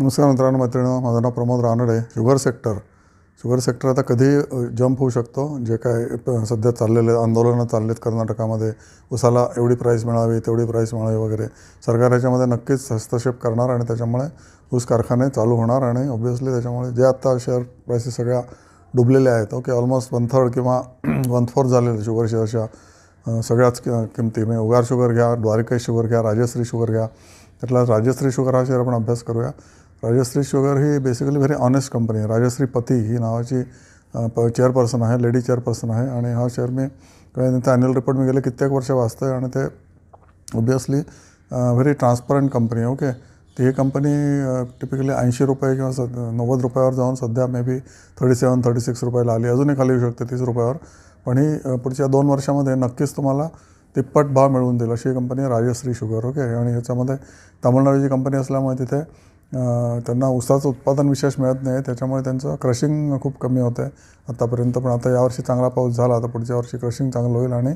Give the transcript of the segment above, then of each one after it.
नमस्कार मित्रांनो मैत्रिणींनो, माझं नाव प्रमोद रानडे. शुगर सेक्टर आता कधी जंप होऊ शकतो. जे काय सध्या चाललेले आंदोलनं चाललेत कर्नाटकामध्ये, उसाला एवढी प्राईस मिळावी तेवढी प्राईस मिळावी वगैरे, सरकार याच्यामध्ये नक्कीच हस्तक्षेप करणार आणि त्याच्यामुळे ऊस कारखाने चालू होणार. आणि ऑब्व्हियसली त्याच्यामुळे जे आता शेअर प्राइसेस सगळ्या डुबलेल्या आहेत, ओके, ऑलमोस्ट 1/3 किंवा 1/4 झालेले शुगर शेअरच्या सगळ्याच किमती. म्हणजे उगार शुगर घ्या, द्वारिकेश शुगर घ्या, राजश्री शुगर घ्या. त्यातला राजश्री शुगर हा शेअर आपण अभ्यास करूया. राजश्री शुगर ही बेसिकली व्हेरी ऑनेस्ट कंपनी आहे. राजश्री पती ही नावाची चेअरपर्सन आहे, लेडी चेअरपर्सन आहे. आणि हा शेअर मी त्यांचा ॲन्युअल रिपोर्ट मी गेले कित्येक वर्ष वाचतो आहे. आणि ते ऑब्व्हियसली व्हेरी ट्रान्सपरंट कंपनी आहे. ओके, ती ही कंपनी टिपिकली 80 रुपये किंवा 90 रुपयावर जाऊन सध्या मे बी 37-36 रुपयाला आली. अजूनही खाली येऊ शकते 30 रुपयावर. पण ही पुढच्या 2 वर्षामध्ये नक्कीच तुम्हाला तिप्पट भाव मिळवून देईल अशी कंपनी आहे राजश्री शुगर. ओके, आणि ह्याच्यामध्ये तामिळनाडूची कंपनी असल्यामुळे तिथे त्यांना ऊसाचं उत्पादन विशेष मिळत नाही. त्याच्यामुळे त्यांचं क्रशिंग खूप कमी होतं आहे आत्तापर्यंत. पण आता यावर्षी चांगला पाऊस झाला तर पुढच्या वर्षी क्रशिंग चांगलं होईल आणि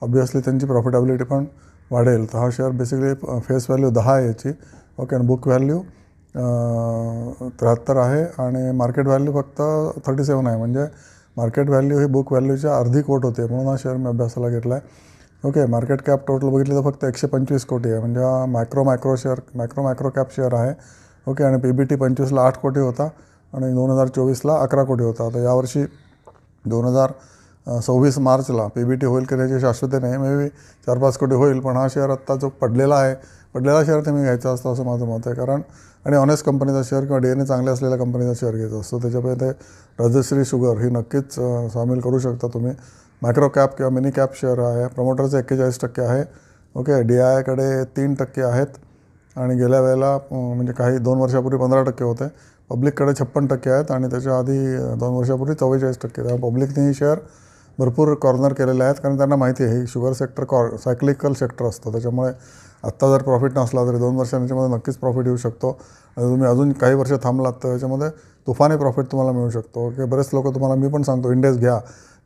ऑब्व्हियसली त्यांची प्रॉफिटेबिलिटी पण वाढेल. तर हा शेअर बेसिकली फेस व्हॅल्यू 10 आहे याची. ओके, आणि बुक व्हॅल्यू 73 आहे आणि मार्केट व्हॅल्यू फक्त 37 आहे. म्हणजे मार्केट व्हॅल्यू ही बुक व्हॅल्यूच्या अर्धी कोट होते, म्हणून हा शेअर मी अभ्यासाला घेतला आहे. ओके, मार्केट कॅप टोटल बघितलं तर फक्त 125 कोटी आहे. म्हणजे हा मायक्रो कॅप शेअर आहे. ओके, आणि PBT 25ला 8 कोटी होता आणि 2024ला 11 कोटी होता. आता यावर्षी 2026 मार्चला PBT होईल की त्याची शाश्वती नाही, मे बी 4-5 कोटी होईल. पण हा शेअर आत्ता जो पडलेला शेअर ते मी घ्यायचा असतो असं माझं मत आहे. कारण आणि ऑनेस्ट कंपनीचा शेअर किंवा DNA चांगल्या असलेल्या कंपनीचा शेअर घ्यायचा असतो. त्याच्यामुळे ते राजश्री शुगर ही नक्कीच सामील करू शकता तुम्ही. मायक्रो कॅप किंवा मिनी कॅप शेअर आहे. प्रमोटरचं 41% आहे. ओके, DIकडे 3% आहेत आणि गेल्या वेळेला म्हणजे काही 2 वर्षापूर्वी 15% होते. पब्लिककडे 56% आहेत आणि त्याच्या आधी 2 वर्षापूर्वी 44%. त्यामुळे पब्लिकने ही शेअर भरपूर कॉर्नर केलेले आहेत, कारण त्यांना माहिती आहे ही शुगर सेक्टर सायक्लिकल सेक्टर असतं. त्याच्यामुळे आत्ता जर प्रॉफिट नसला तरी 2 वर्षांच्यामध्ये नक्कीच प्रॉफिट येऊ शकतो. आणि तुम्ही अजून काही वर्ष थांबलात तर त्याच्यामध्ये तुफानी प्रॉफिट तुम्हाला मिळू शकतो. ओके, बरेच लोक तुम्हाला, मी पण सांगतो, इंडेक्स घ्या.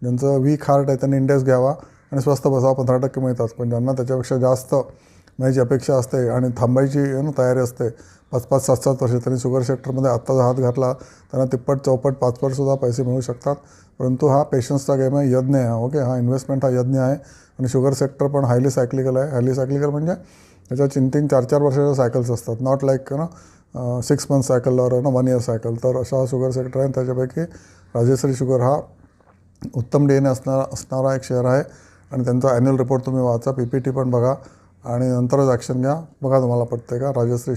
ज्यांचं वीक हार्ट आहे त्यांनी इंडेक्स घ्यावा आणि स्वस्त बसावा, 15% मिळतात. पण ज्यांना त्याच्यापेक्षा जास्त मिळायची अपेक्षा असते आणि थांबायची तयारी असते 5-5, 7-7 वर्ष, त्यांनी शुगर सेक्टरमध्ये आत्ताचा हात घातला त्यांना तिप्पट, चौपट, 5पट सुद्धा पैसे मिळू शकतात. परंतु हा पेशन्सचा गेम आहे, यज्ञ आहे. ओके, हा इन्व्हेस्टमेंट हा यज्ञ आहे. आणि शुगर सेक्टर पण हायली सायक्लिकल आहे. हायली सायक्लिकल म्हणजे त्याच्या 3-3, 4-4 वर्षाच्या सायकल्स असतात. नॉट लाईक 6 मंथ सायकल और 1 इयर सायकल. तर अशा शुगर सेक्टर आहे. त्याच्यापैकी राजश्री शुगर हा उत्तम DNA असणारा एक शेअर आहे. आणि त्यांचा ॲन्युअल रिपोर्ट तुम्ही वाचा, PPT पण बघा आणि नंतरच ॲक्शन घ्या. बघा तुम्हाला पटते का राजश्री